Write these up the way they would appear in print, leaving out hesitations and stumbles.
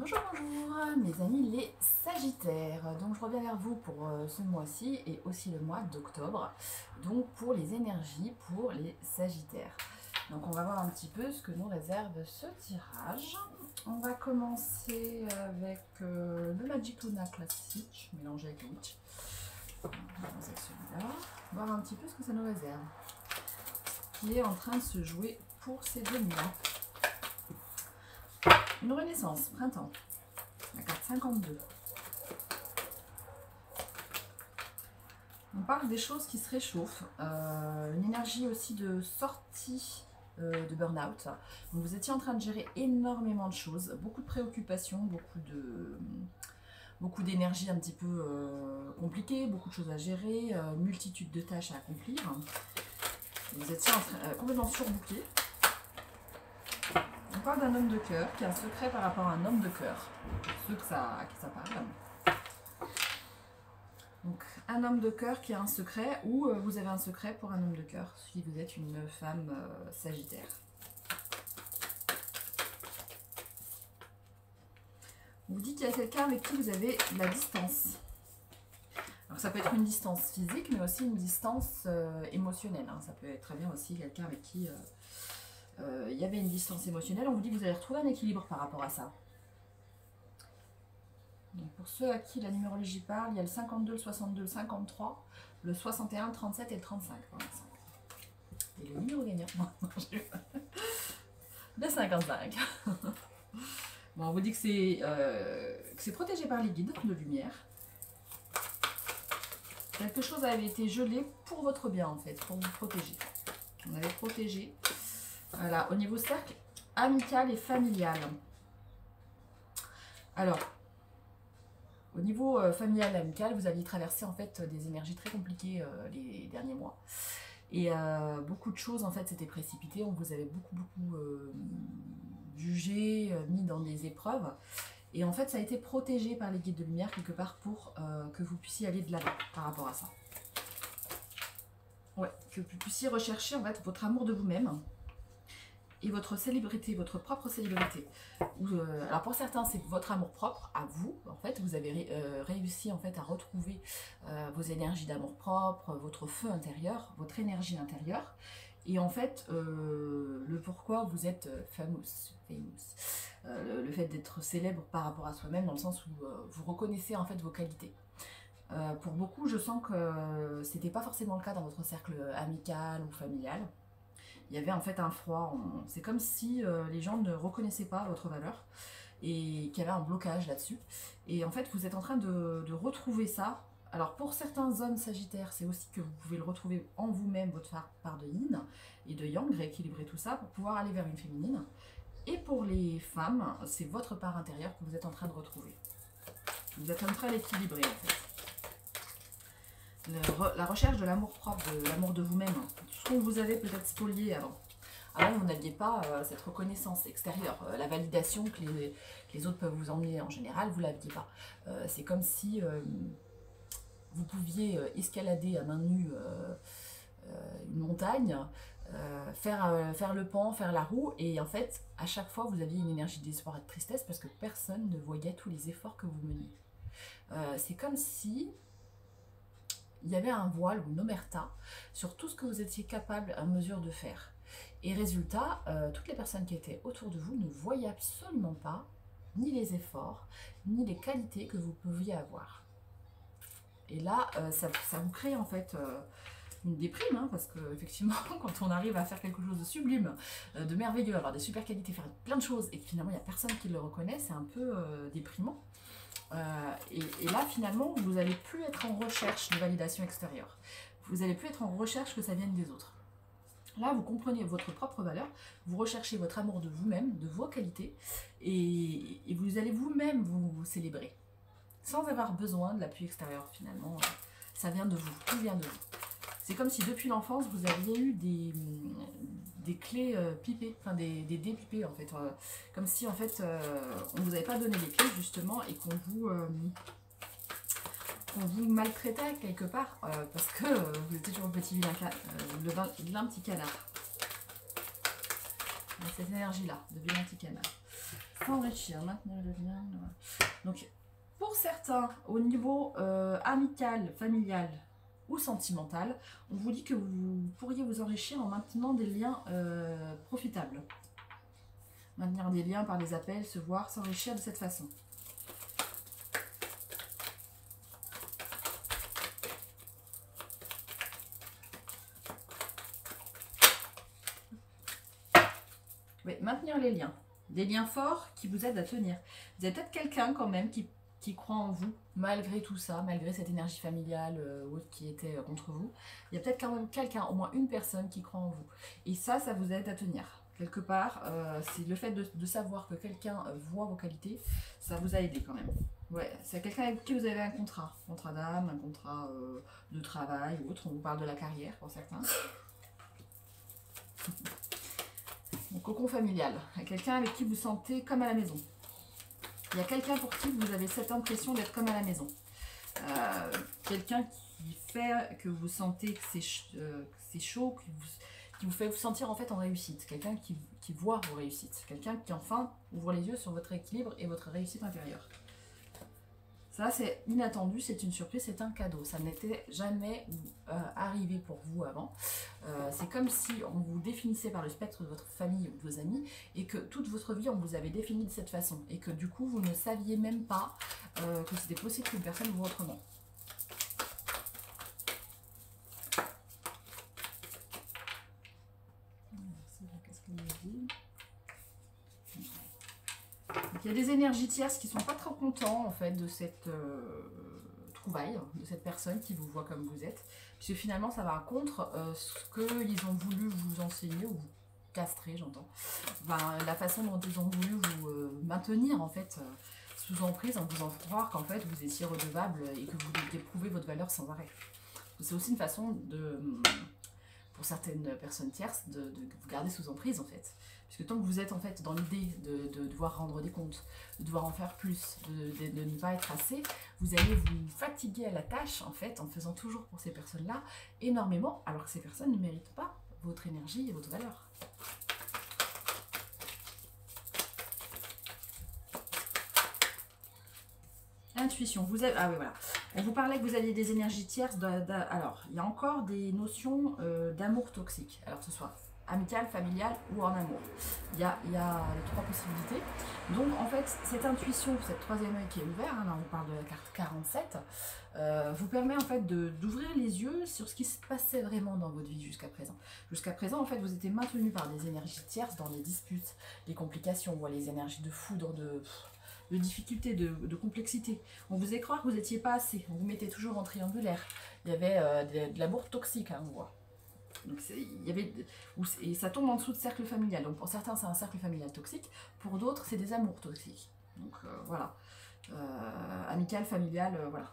Bonjour, bonjour mes amis les Sagittaires. Donc je reviens vers vous pour ce mois-ci et aussi le mois d'octobre. Donc pour les énergies pour les Sagittaires. Donc on va voir un petit peu ce que nous réserve ce tirage. On va commencer avec le Magic Luna classique, mélangé avec le Witch. On va commencer avec celui-là. Voir un petit peu ce que ça nous réserve. Ce qui est en train de se jouer pour ces deux mois. Une renaissance, printemps. La carte 52. On parle des choses qui se réchauffent. Une énergie aussi de sortie de burn-out. Vous étiez en train de gérer énormément de choses, beaucoup de préoccupations, beaucoup d'énergie un petit peu compliquée, beaucoup de choses à gérer, multitude de tâches à accomplir. Vous étiez complètement surbooké. On parle d'un homme de cœur qui a un secret par rapport à un homme de cœur, ceux à qui ça parle. Donc un homme de cœur qui a un secret, ou vous avez un secret pour un homme de cœur, si vous êtes une femme sagittaire. On vous dit qu'il y a quelqu'un avec qui vous avez de la distance. Alors ça peut être une distance physique, mais aussi une distance émotionnelle. Ça peut être très bien aussi quelqu'un avec qui... il y avait une distance émotionnelle, on vous dit que vous allez retrouver un équilibre par rapport à ça. Donc pour ceux à qui la numérologie parle, il y a le 52, le 62, le 53, le 61, le 37 et le 35 pour l'instant. Et le numéro gagnant, le 55. Bon, on vous dit que c'est protégé par les guides de lumière. Quelque chose avait été gelé pour votre bien en fait, pour vous protéger. On avait protégé. Voilà, au niveau cercle amical et familial. Alors, au niveau familial et amical, vous aviez traversé en fait des énergies très compliquées les derniers mois. Et beaucoup de choses en fait s'étaient précipitées. On vous avait beaucoup jugé, mis dans des épreuves. Et en fait, ça a été protégé par les guides de lumière quelque part pour que vous puissiez aller de l'avant par rapport à ça. Ouais, que vous puissiez rechercher en fait votre amour de vous-même. Et votre célébrité, votre propre célébrité. Alors pour certains, c'est votre amour propre à vous. En fait, vous avez réussi en fait à retrouver vos énergies d'amour propre, votre feu intérieur, votre énergie intérieure. Et en fait, le pourquoi vous êtes famous. Le fait d'être célèbre par rapport à soi-même, dans le sens où vous reconnaissez en fait vos qualités. Pour beaucoup, je sens que c'était pas forcément le cas dans votre cercle amical ou familial. Il y avait en fait un froid, c'est comme si les gens ne reconnaissaient pas votre valeur et qu'il y avait un blocage là-dessus. Et en fait, vous êtes en train de retrouver ça. Alors pour certains hommes sagittaires, c'est aussi que vous pouvez le retrouver en vous-même, votre part de yin et de yang, rééquilibrer tout ça pour pouvoir aller vers une féminine. Et pour les femmes, c'est votre part intérieure que vous êtes en train de retrouver. Vous êtes en train d'équilibrer en fait. La recherche de l'amour propre, de l'amour de vous-même, tout ce qu'on vous avait peut-être spolié avant. Avant, vous n'aviez pas cette reconnaissance extérieure, la validation que les autres peuvent vous emmener en général, vous ne l'aviez pas. C'est comme si vous pouviez escalader à main nue une montagne, faire le pan, faire la roue, et en fait, à chaque fois, vous aviez une énergie d'espoir et de tristesse parce que personne ne voyait tous les efforts que vous meniez. C'est comme si il y avait un voile ou une omerta sur tout ce que vous étiez capable à mesure de faire. Et résultat, toutes les personnes qui étaient autour de vous ne voyaient absolument pas ni les efforts, ni les qualités que vous pouviez avoir. Et là, ça vous crée en fait une déprime, hein, parce que effectivement, quand on arrive à faire quelque chose de sublime, de merveilleux, avoir des super qualités, faire plein de choses, et que finalement il n'y a personne qui le reconnaît, c'est un peu déprimant. Et là, finalement, vous n'allez plus être en recherche de validation extérieure. Vous n'allez plus être en recherche que ça vienne des autres. Là, vous comprenez votre propre valeur, vous recherchez votre amour de vous-même, de vos qualités, et vous allez vous-même vous célébrer, sans avoir besoin de l'appui extérieur, finalement. Ça vient de vous, tout vient de vous. C'est comme si depuis l'enfance, vous aviez eu des clés pipées, enfin des dés pipés en fait. Comme si en fait, on ne vous avait pas donné les clés justement et qu'on vous maltraitait quelque part parce que vous étiez toujours le petit vilain petit canard. Cette énergie-là, de vilain petit canard. S'enrichir, maintenir le lien. Voilà. Donc, pour certains, au niveau amical, familial ou sentimental, on vous dit que vous pourriez vous enrichir en maintenant des liens profitables. Maintenir des liens par des appels, se voir, s'enrichir de cette façon. Oui, maintenir les liens. Des liens forts qui vous aident à tenir. Vous avez peut-être quelqu'un quand même qui croit en vous, malgré tout ça, malgré cette énergie familiale ou autre qui était contre vous. Il y a peut-être quand même quelqu'un, au moins une personne qui croit en vous. Et ça vous aide à tenir. Quelque part, c'est le fait de savoir que quelqu'un voit vos qualités, ça vous a aidé quand même. Ouais, c'est quelqu'un avec qui vous avez un contrat d'âme, un contrat de travail ou autre. On vous parle de la carrière pour certains. Donc, cocon familial, quelqu'un avec qui vous sentez comme à la maison. Il y a quelqu'un pour qui vous avez cette impression d'être comme à la maison. Quelqu'un qui fait que vous sentez que c'est chaud, qui vous fait vous sentir en fait en réussite. Quelqu'un qui voit vos réussites. Quelqu'un qui enfin ouvre les yeux sur votre équilibre et votre réussite intérieure. Ça, c'est inattendu, c'est une surprise, c'est un cadeau. Ça n'était jamais arrivé pour vous avant. C'est comme si on vous définissait par le spectre de votre famille ou de vos amis et que toute votre vie, on vous avait défini de cette façon. Et que du coup, vous ne saviez même pas que c'était possible qu'une personne vous voit autrement. Qu'est-ce qu'on me dit ? Il y a des énergies tierces qui ne sont pas trop contents en fait de cette trouvaille, de cette personne qui vous voit comme vous êtes, puisque finalement ça va contre ce qu'ils ont voulu vous enseigner ou vous castrer, j'entends. Ben, la façon dont ils ont voulu vous maintenir en fait sous emprise en vous en croire qu'en fait vous étiez redevable et que vous deviez prouver votre valeur sans arrêt. C'est aussi une façon de, pour certaines personnes tierces, de vous garder sous emprise en fait. Puisque tant que vous êtes en fait dans l'idée de devoir rendre des comptes, de devoir en faire plus, de ne pas être assez, vous allez vous fatiguer à la tâche en fait en faisant toujours pour ces personnes-là énormément, alors que ces personnes ne méritent pas votre énergie et votre valeur. Intuition, vous avez, ah oui voilà, on vous parlait que vous aviez des énergies tierces, alors il y a encore des notions d'amour toxique, alors que ce soit amical, familial ou en amour. Il y a les trois possibilités. Donc en fait, cette intuition, cette troisième œil qui est ouvert, hein, là on parle de la carte 47, vous permet en fait d'ouvrir les yeux sur ce qui se passait vraiment dans votre vie jusqu'à présent. Jusqu'à présent, en fait, vous étiez maintenu par des énergies tierces dans les disputes, les complications, les énergies de foudre, de difficulté, de complexité. On vous faisait croire que vous n'étiez pas assez. On vous mettait toujours en triangulaire. Il y avait de l'amour toxique, hein, on voit. Donc et ça tombe en dessous de cercle familial. Donc pour certains, c'est un cercle familial toxique. Pour d'autres, c'est des amours toxiques. Donc voilà. Amical, familial, voilà.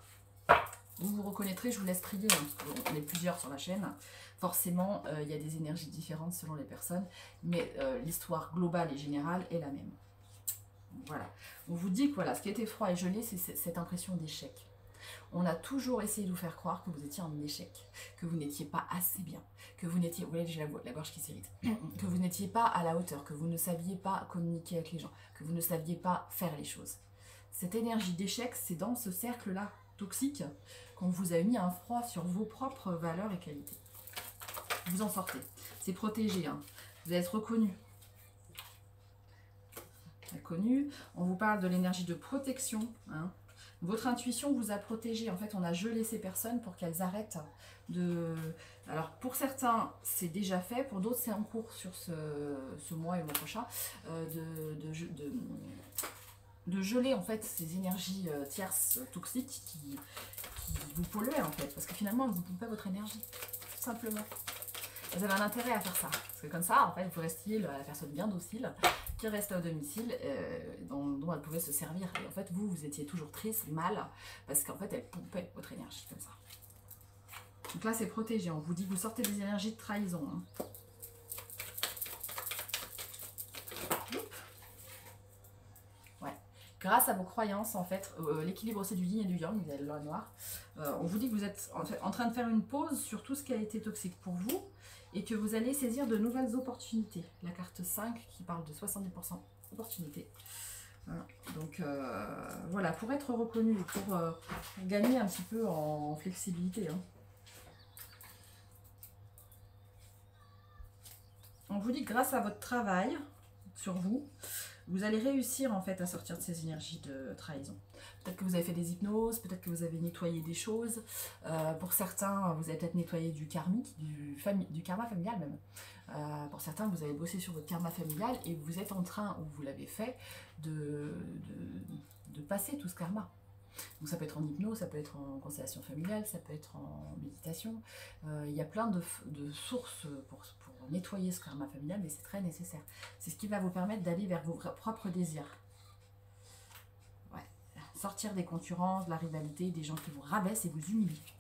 Vous vous reconnaîtrez, je vous laisse trier, hein, parce qu'on est plusieurs sur la chaîne. Forcément, il y a des énergies différentes selon les personnes, mais l'histoire globale et générale est la même. Voilà. On vous dit que voilà, ce qui était froid et gelé, c'est cette impression d'échec. On a toujours essayé de vous faire croire que vous étiez en échec, que vous n'étiez pas assez bien, que vous n'étiez, vous voyez, j'ai la gorge qui s'irrite, que vous n'étiez pas à la hauteur, que vous ne saviez pas communiquer avec les gens, que vous ne saviez pas faire les choses. Cette énergie d'échec, c'est dans ce cercle-là toxique qu'on vous a mis un froid sur vos propres valeurs et qualités. Vous en sortez. C'est protégé, hein. Vous allez être reconnu. Reconnu. On vous parle de l'énergie de protection, hein. Votre intuition vous a protégé. En fait, on a gelé ces personnes pour qu'elles arrêtent de... Alors, pour certains, c'est déjà fait. Pour d'autres, c'est en cours sur ce mois et le mois prochain. De geler, en fait, ces énergies tierces toxiques qui vous polluaient, en fait. Parce que finalement, vous ne pompez pas votre énergie. Tout simplement. Vous avez un intérêt à faire ça. Parce que comme ça, en fait, vous restiez la personne bien docile qui restait au domicile, dont elle pouvait se servir. Et en fait, vous étiez toujours triste, mal, parce qu'en fait, elle pompait votre énergie comme ça. Donc là, c'est protégé. On vous dit que vous sortez des énergies de trahison. Hein. Ouais. Grâce à vos croyances, en fait, l'équilibre aussi du yin et du yang, vous avez le noir, on vous dit que vous êtes en train de faire une pause sur tout ce qui a été toxique pour vous, et que vous allez saisir de nouvelles opportunités. La carte 5 qui parle de 70% opportunités. Hein. Donc voilà, pour être reconnu, pour gagner un petit peu en flexibilité. Hein. On vous dit que grâce à votre travail sur vous, vous allez réussir en fait à sortir de ces énergies de trahison. Peut-être que vous avez fait des hypnoses, peut-être que vous avez nettoyé des choses. Pour certains, vous avez peut-être nettoyé du karmique, du karma familial même. Pour certains, vous avez bossé sur votre karma familial et vous êtes en train, ou vous l'avez fait, de passer tout ce karma. Donc ça peut être en hypnose, ça peut être en constellation familiale, ça peut être en méditation. Il y a plein de sources pour nettoyer ce karma familial, mais c'est très nécessaire. C'est ce qui va vous permettre d'aller vers vos propres désirs. Ouais. Sortir des concurrences, de la rivalité, des gens qui vous rabaissent et vous humilient.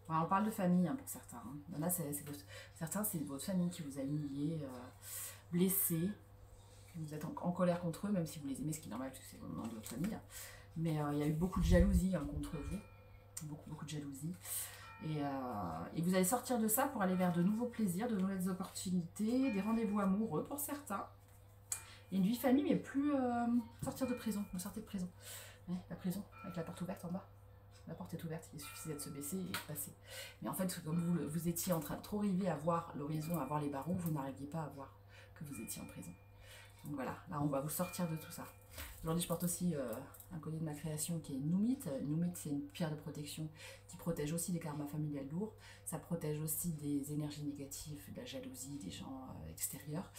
Ouais, on parle de famille hein, pour certains. Hein. Il y en a, certains, c'est votre famille qui vous a humilié, blessé. Vous êtes en colère contre eux, même si vous les aimez, ce qui est normal, parce que c'est le nom de votre famille. Mais il y a eu beaucoup de jalousie hein, contre vous. Beaucoup de jalousie. Et vous allez sortir de ça pour aller vers de nouveaux plaisirs, de nouvelles opportunités, des rendez-vous amoureux pour certains. Et une vie famille, mais plus sortir de prison. Vous sortez de prison. Ouais, la prison, avec la porte ouverte en bas. La porte est ouverte, il suffisait de se baisser et de passer. Mais en fait, comme vous étiez en train de trop rêver à voir l'horizon, à voir les barreaux, vous n'arriviez pas à voir que vous étiez en prison. Donc voilà, là on va vous sortir de tout ça. Aujourd'hui, je porte aussi un collier de ma création qui est Numit. Numit, c'est une pierre de protection qui protège aussi des karmas familiales lourds. Ça protège aussi des énergies négatives, de la jalousie, des gens extérieurs.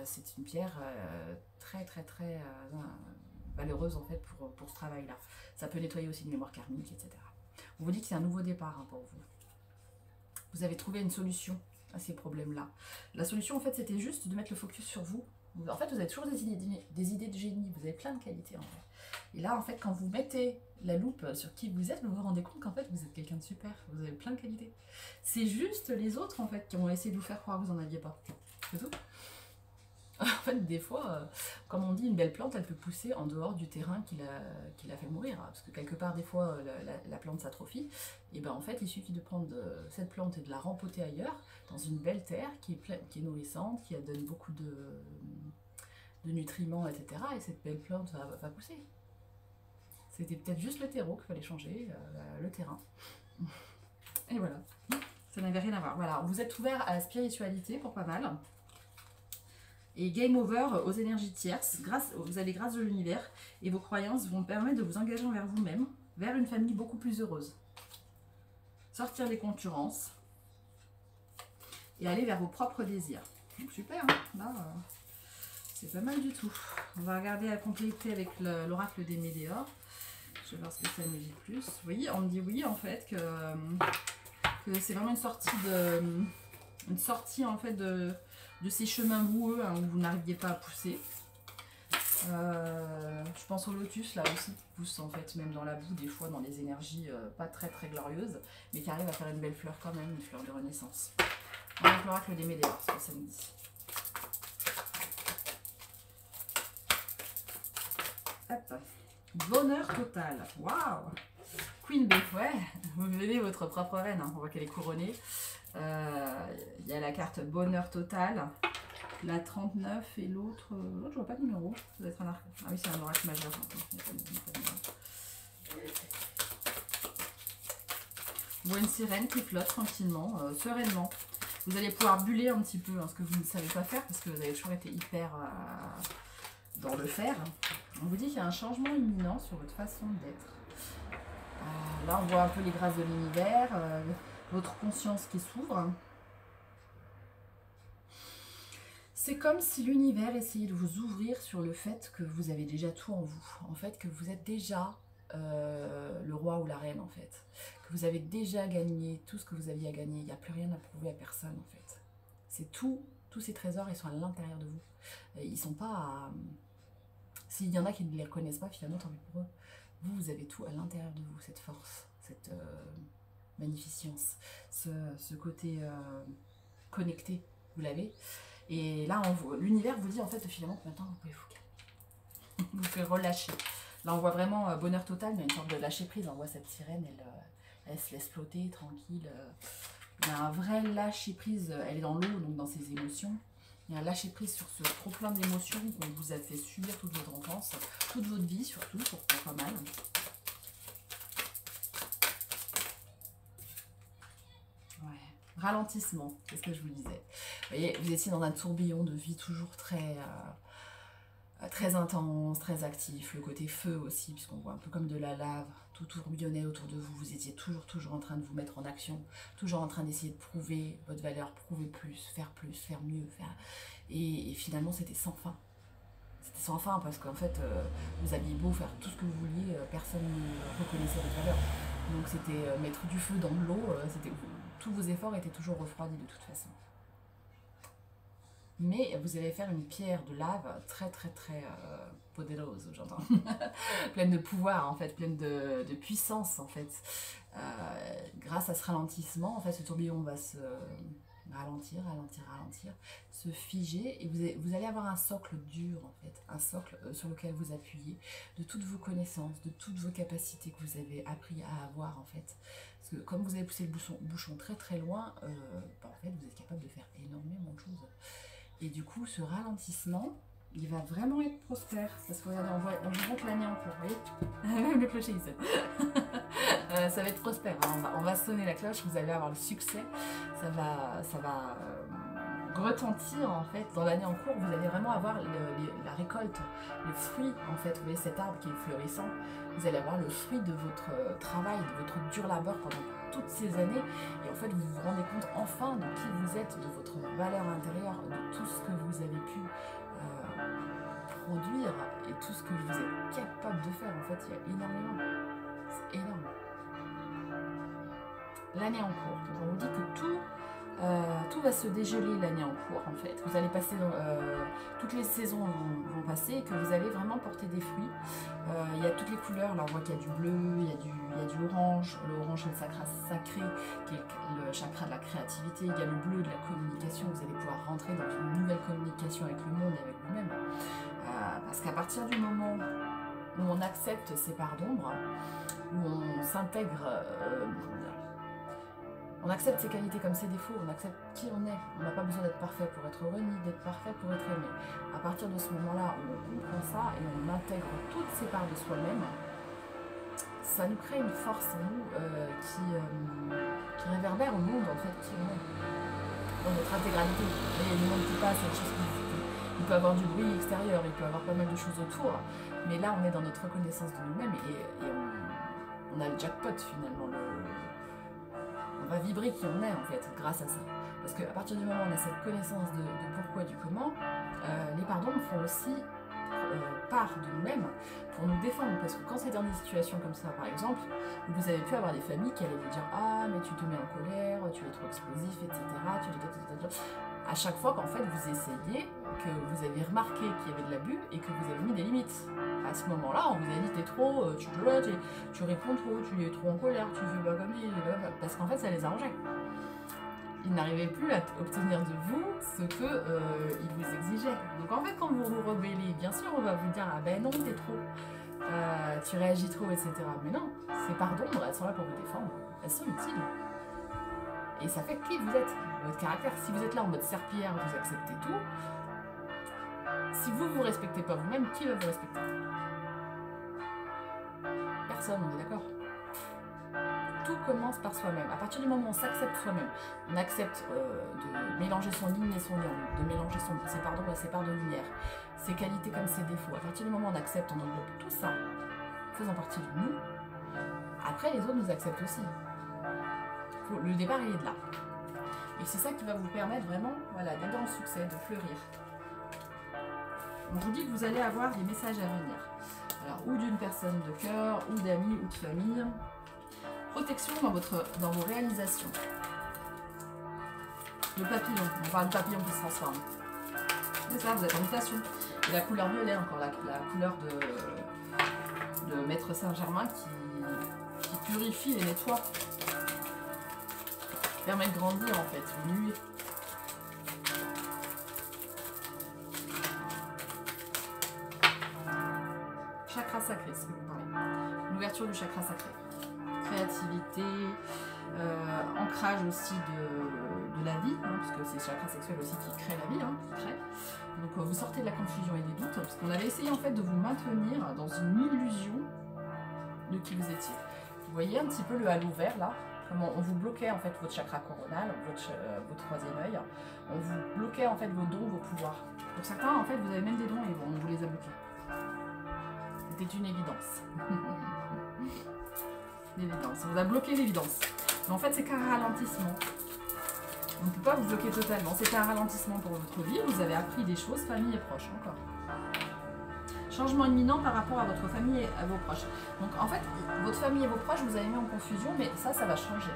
C'est une pierre très valeureuse en fait pour ce travail-là. Ça peut nettoyer aussi les mémoires karmiques, etc. On vous dit que c'est un nouveau départ hein, pour vous. Vous avez trouvé une solution à ces problèmes-là. La solution, en fait, c'était juste de mettre le focus sur vous. En fait, vous avez toujours des idées de génie, vous avez plein de qualités en fait. Et là, en fait, quand vous mettez la loupe sur qui vous êtes, vous vous rendez compte qu'en fait, vous êtes quelqu'un de super, vous avez plein de qualités. C'est juste les autres, en fait, qui ont essayé de vous faire croire que vous n'en aviez pas. C'est tout. En fait, des fois, comme on dit, une belle plante, elle peut pousser en dehors du terrain qui l'a fait mourir. Parce que quelque part, des fois, la plante s'atrophie. Et ben en fait, il suffit de prendre cette plante et de la rempoter ailleurs, dans une belle terre qui est nourrissante, qui donne beaucoup de nutriments, etc. Et cette belle plante va pousser. C'était peut-être juste le terreau qu'il fallait changer, le terrain. Et voilà. Ça n'avait rien à voir. Voilà, vous êtes ouvert à la spiritualité pour pas mal. Et game over aux énergies tierces, vous avez grâce de l'univers et vos croyances vont permettre de vous engager envers vous-même, vers une famille beaucoup plus heureuse. Sortir des concurrences et aller vers vos propres désirs. Donc super, hein là, c'est pas mal du tout. On va regarder à compléter avec l'oracle des Médéors. Je vais voir ce que ça me dit plus. Oui, on me dit oui en fait que c'est vraiment une sortie en fait de ces chemins boueux hein, où vous n'arriviez pas à pousser. Je pense au lotus là aussi qui pousse en fait même dans la boue des fois dans des énergies pas très glorieuses mais qui arrive à faire une belle fleur quand même, une fleur de renaissance. Donc l'oracle des Médéors, ce que ça me dit. Hop. Bonheur total. Waouh. Queen Bee, ouais, vous verrez votre propre reine, hein. On voit qu'elle est couronnée. Il y a la carte bonheur total, la 39 et l'autre, je vois pas de numéro, ça doit être un arc. Ah oui, c'est un oracle majeur. Il n'y a pas de numéro. On voit une sirène qui flotte tranquillement, sereinement. Vous allez pouvoir buller un petit peu hein, ce que vous ne savez pas faire parce que vous avez toujours été hyper dans le faire. On vous dit qu'il y a un changement imminent sur votre façon d'être. Là, on voit un peu les grâces de l'univers, votre conscience qui s'ouvre. C'est comme si l'univers essayait de vous ouvrir sur le fait que vous avez déjà tout en vous. En fait, que vous êtes déjà le roi ou la reine, en fait. Que vous avez déjà gagné tout ce que vous aviez à gagner. Il n'y a plus rien à prouver à personne, en fait. C'est tout. Tous ces trésors, ils sont à l'intérieur de vous. Ils sont pas à... S'il y en a qui ne les reconnaissent pas, finalement, tant pis pour eux. Vous avez tout à l'intérieur de vous, cette force, cette magnificence, ce côté connecté, vous l'avez. Et là, l'univers vous dit en fait finalement que maintenant vous pouvez vous calmer, vous pouvez relâcher. Là, on voit vraiment bonheur total, mais une sorte de lâcher prise. On voit cette sirène, elle se laisse flotter, tranquille. Il y a un vrai lâcher prise, elle est dans l'eau, donc dans ses émotions. Il y a un lâcher prise sur ce trop plein d'émotions qu'on vous a fait subir toute votre enfance, toute votre vie surtout, pour pas mal. Ouais. Ralentissement, c'est ce que je vous disais. Vous voyez, vous étiez dans un tourbillon de vie toujours très intense, très actif, le côté feu aussi, puisqu'on voit un peu comme de la lave, tout tourbillonnait autour de vous, vous étiez toujours en train de vous mettre en action, toujours en train d'essayer de prouver votre valeur, prouver plus, faire mieux, Et finalement c'était sans fin. C'était sans fin parce qu'en fait, vous aviez beau faire tout ce que vous vouliez, personne ne reconnaissait votre valeur. Donc c'était mettre du feu dans de l'eau, tous vos efforts étaient toujours refroidis de toute façon. Mais vous allez faire une pierre de lave très poderosa, j'entends. Pleine de pouvoir en fait, pleine de puissance en fait. Grâce à ce ralentissement, en fait, ce tourbillon va se ralentir, se figer, et vous allez avoir un socle dur en fait, un socle sur lequel vous appuyez de toutes vos connaissances, de toutes vos capacités que vous avez appris à avoir en fait. Parce que comme vous avez poussé le bouchon très loin, en fait vous êtes capable de faire énormément de choses. Et du coup, ce ralentissement, il va vraiment être prospère. Parce que regardez, on vous montre l'année en cours, vous voyez. Même le clocher, il sonne. Ça va être prospère. Hein. On va sonner la cloche, vous allez avoir le succès. Ça va retentir en fait dans l'année en cours. Vous allez vraiment avoir la récolte, le fruit en fait. Vous voyez cet arbre qui est fleurissant. Vous allez avoir le fruit de votre travail, de votre dur labeur pendant toutes ces années, et en fait vous vous rendez compte enfin de qui vous êtes, de votre valeur intérieure, de tout ce que vous avez pu produire et tout ce que vous êtes capable de faire. En fait, il y a énormément, c'est énorme. L'année en cours, donc on vous dit que tout va se dégeler l'année en cours en fait. Vous allez passer, toutes les saisons vont passer, et que vous allez vraiment porter des fruits. Il y a toutes les couleurs, là on voit qu'il y a du bleu, il y a du orange. L'orange c'est le chakra sacré, qui est le chakra de la créativité. Il y a le bleu de la communication, vous allez pouvoir rentrer dans une nouvelle communication avec le monde et avec vous-même. Parce qu'à partir du moment où on accepte ces parts d'ombre, où on s'intègre, on accepte ses qualités comme ses défauts, on accepte qui on est. On n'a pas besoin d'être parfait pour être heureux, ni d'être parfait pour être aimé. À partir de ce moment-là, on comprend ça et on intègre toutes ces parts de soi-même. Ça nous crée une force en nous qui réverbère au monde, en fait, qui on est. Dans notre intégralité. Il y a du monde qui passe, il y a des choses il peut y avoir du bruit extérieur, il peut y avoir pas mal de choses autour. Mais là, on est dans notre reconnaissance de nous-mêmes et on a le jackpot finalement. On va vibrer qui on est en fait grâce à ça. Parce qu'à partir du moment où on a cette connaissance de pourquoi et du comment, les pardons font aussi part de nous-mêmes pour nous défendre. Parce que quand c'est dans des situations comme ça, par exemple, vous avez pu avoir des familles qui allaient vous dire « Ah, mais tu te mets en colère, tu es trop explosif, etc. » À chaque fois qu'en fait vous essayez, que vous avez remarqué qu'il y avait de l'abus et que vous avez mis des limites. À ce moment-là, on vous a dit t'es trop, tu réponds trop, tu es trop en colère, tu fais pas comme il, parce qu'en fait ça les arrangeait. Ils n'arrivaient plus à obtenir de vous ce que ils vous exigeaient. Donc en fait quand vous vous rebellez, bien sûr on va vous dire ah ben non t'es trop, tu réagis trop, etc. Mais non, ces parts d'ombre, elles sont là pour vous défendre, elles sont utiles. Et ça fait qui vous êtes, votre caractère. Si vous êtes là en mode serpillière, vous acceptez tout. Si vous vous respectez pas vous-même, qui va vous respecter? Personne, on est d'accord. Tout commence par soi-même. À partir du moment où on s'accepte soi-même, on accepte de mélanger son yin et son yang, de mélanger ses parts d'ombre et ses parts de lumière, ses qualités comme ses défauts. À partir du moment où on accepte, on englobe tout ça, faisant partie de nous, après les autres nous acceptent aussi. Le départ il est de là. Et c'est ça qui va vous permettre vraiment d'être dans le succès, de fleurir. On vous dit que vous allez avoir des messages à venir. Alors, ou d'une personne de cœur, ou d'amis, ou de famille. Protection dans vos réalisations. Le papillon, on parle du papillon qui se transforme. C'est ça, vous êtes en mutation. Et la couleur violet, encore la couleur de Maître Saint-Germain qui purifie et nettoie. Permet de grandir en fait, évoluer. Chakra sacré, c'est ce que vous parlez. L'ouverture du chakra sacré. Créativité, ancrage aussi de de la vie, hein, parce que c'est le chakra sexuel aussi qui crée la vie, hein, qui crée. Donc vous sortez de la confusion et des doutes, parce qu'on avait essayé en fait de vous maintenir dans une illusion de qui vous étiez. Vous voyez un petit peu le halo vert là, comment on vous bloquait en fait votre chakra coronal, votre troisième œil, on vous bloquait en fait vos dons, vos pouvoirs. Pour certains en fait vous avez même des dons et on vous les a bloqués. C'était une évidence. L'évidence, on vous a bloqué l'évidence. Mais en fait c'est qu'un ralentissement. On ne peut pas vous bloquer totalement, c'est un ralentissement pour votre vie, vous avez appris des choses, famille et proches encore. Changement imminent par rapport à votre famille et à vos proches. Donc en fait, votre famille et vos proches, vous avez mis en confusion, mais ça va changer.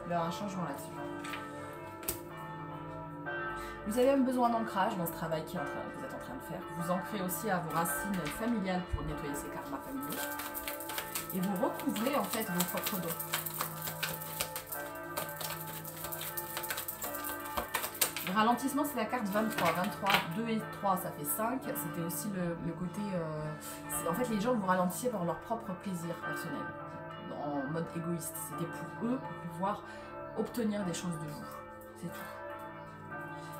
Il y aura un changement là-dessus. Vous avez même besoin d'ancrage dans ce travail que vous êtes en train de faire. Vous ancrez aussi à vos racines familiales pour nettoyer ces karmas familiaux. Et vous recouvrez en fait vos propres dons. Le ralentissement, c'est la carte 23. 23, 2 et 3, ça fait 5. C'était aussi le côté... en fait, les gens vous ralentissaient par leur propre plaisir personnel, en mode égoïste. C'était pour eux, pour pouvoir obtenir des choses de vous. C'est tout.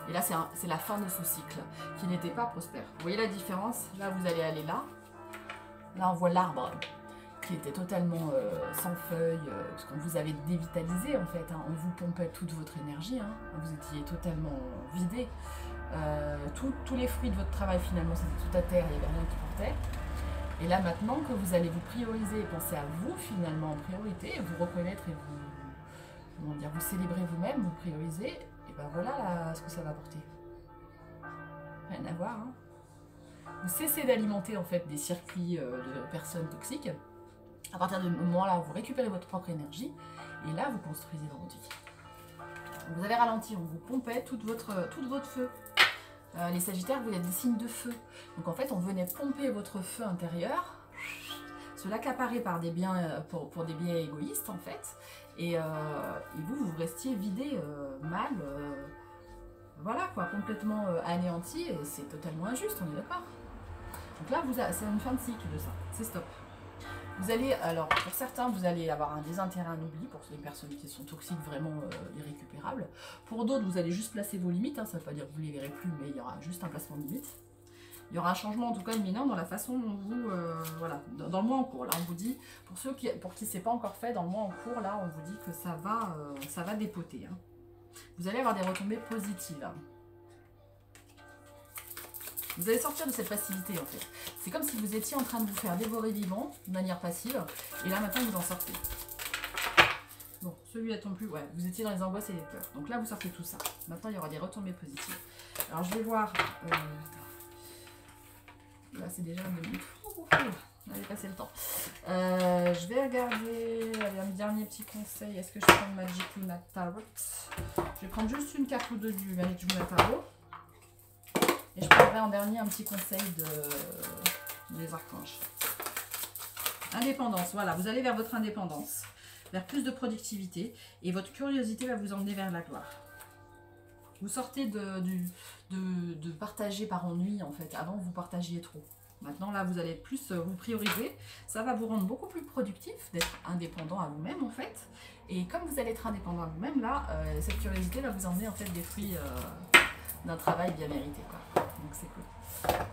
Et là, c'est la fin de ce cycle, qui n'était pas prospère. Vous voyez la différence? Là, vous allez aller là. Là, on voit l'arbre qui était totalement sans feuilles, parce qu'on vous avait dévitalisé en fait, hein. On vous pompait toute votre énergie, hein. Vous étiez totalement vidé. Tous les fruits de votre travail finalement c'était tout à terre, il n'y avait rien qui portait. Et là maintenant que vous allez vous prioriser et penser à vous finalement en priorité, vous reconnaître et vous célébrer vous-même, vous prioriser, et ben voilà là, ce que ça va apporter. Rien à voir, hein. Vous cessez d'alimenter en fait des circuits de personnes toxiques. À partir du moment-là, vous récupérez votre propre énergie et là, vous construisez dans votre vie. Vous avez ralenti, on vous pompait tout votre feu. Les Sagittaires, vous êtes des signes de feu. Donc en fait, on venait pomper votre feu intérieur, se l'accaparer par des biens, pour des biens égoïstes en fait. Et vous restiez vidé, mal, voilà quoi, complètement anéanti. Et c'est totalement injuste, on est d'accord. Donc là, c'est une fin de cycle de ça, c'est stop. Vous allez, alors pour certains, vous allez avoir un désintérêt, un oubli pour les personnes qui sont toxiques, vraiment irrécupérables. Pour d'autres, vous allez juste placer vos limites, hein, ça ne veut pas dire que vous ne les verrez plus, mais il y aura juste un placement de limite. Il y aura un changement en tout cas imminent dans la façon dont vous, voilà, dans le mois en cours. Là, on vous dit, pour qui ce n'est pas encore fait, dans le mois en cours, là, on vous dit que ça va dépoter. Hein. Vous allez avoir des retombées positives. Hein. Vous allez sortir de cette passivité en fait. C'est comme si vous étiez en train de vous faire dévorer vivant de manière passive. Et là maintenant vous en sortez. Bon, celui-là tombe plus. Ouais, vous étiez dans les angoisses et les peurs. Donc là vous sortez tout ça. Maintenant il y aura des retombées positives. Alors je vais voir. Là c'est déjà une minute. On avait passé le temps. Je vais regarder. Allez, un dernier petit conseil. Est-ce que je prends le Magic Luna Tarot? Je vais prendre juste une carte ou deux du Magic Luna Tarot. Et je prendrai en dernier un petit conseil des archanges. Indépendance, voilà, vous allez vers votre indépendance, vers plus de productivité, et votre curiosité va vous emmener vers la gloire. Vous sortez de partager par ennui, en fait. Avant, vous partagiez trop. Maintenant, là, vous allez plus vous prioriser. Ça va vous rendre beaucoup plus productif d'être indépendant à vous-même, en fait. Et comme vous allez être indépendant à vous-même, là, cette curiosité va vous emmener, en fait, des fruits d'un travail bien mérité, quoi. Donc c'est cool.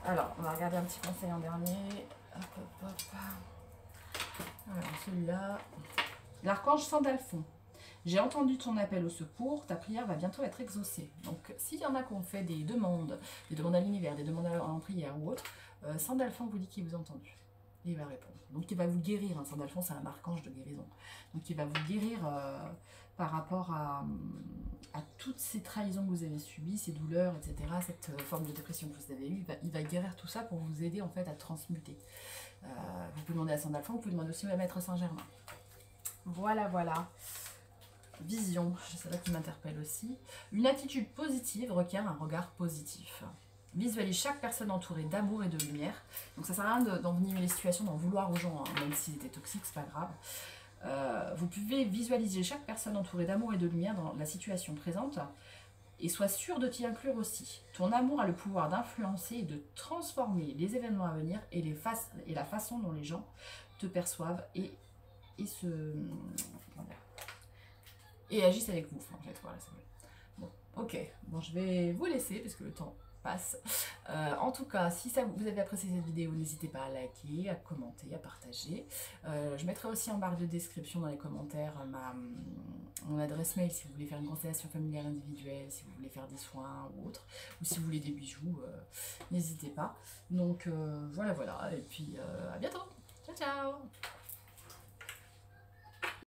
Alors, on va regarder un petit conseil en dernier. Hop, hop, hop. Alors, celui-là. L'archange Sandalphon. J'ai entendu ton appel au secours, ta prière va bientôt être exaucée. Donc, s'il y en a qui ont fait des demandes à l'univers, des demandes en prière ou autre, Sandalphon vous dit qu'il vous a entendu. Et il va répondre. Donc, il va vous guérir. Hein. Sandalphon, c'est un archange de guérison. Donc, il va vous guérir par rapport à toutes ces trahisons que vous avez subies, ces douleurs, etc., cette forme de dépression que vous avez eue. Il va guérir tout ça pour vous aider en fait à transmuter. Vous pouvez demander à Sandalphon, vous pouvez demander aussi à Maître Saint-Germain. Voilà, voilà. Vision, c'est ça qui m'interpelle aussi. Une attitude positive requiert un regard positif. Visualise chaque personne entourée d'amour et de lumière. Donc ça sert à rien d'envenimer les situations, d'en vouloir aux gens, hein, même s'ils étaient toxiques, c'est pas grave. Vous pouvez visualiser chaque personne entourée d'amour et de lumière dans la situation présente et sois sûr de t'y inclure aussi. Ton amour a le pouvoir d'influencer et de transformer les événements à venir et la façon dont les gens te perçoivent et agissent avec vous. En fait, voilà, Ok, bon, je vais vous laisser parce que le temps passe. En tout cas, si ça, vous avez apprécié cette vidéo, n'hésitez pas à liker, à commenter, à partager. Je mettrai aussi en barre de description dans les commentaires mon adresse mail si vous voulez faire une constellation familiale individuelle, si vous voulez faire des soins ou autre, ou si vous voulez des bijoux, n'hésitez pas. Donc voilà, voilà, et puis à bientôt. Ciao, ciao!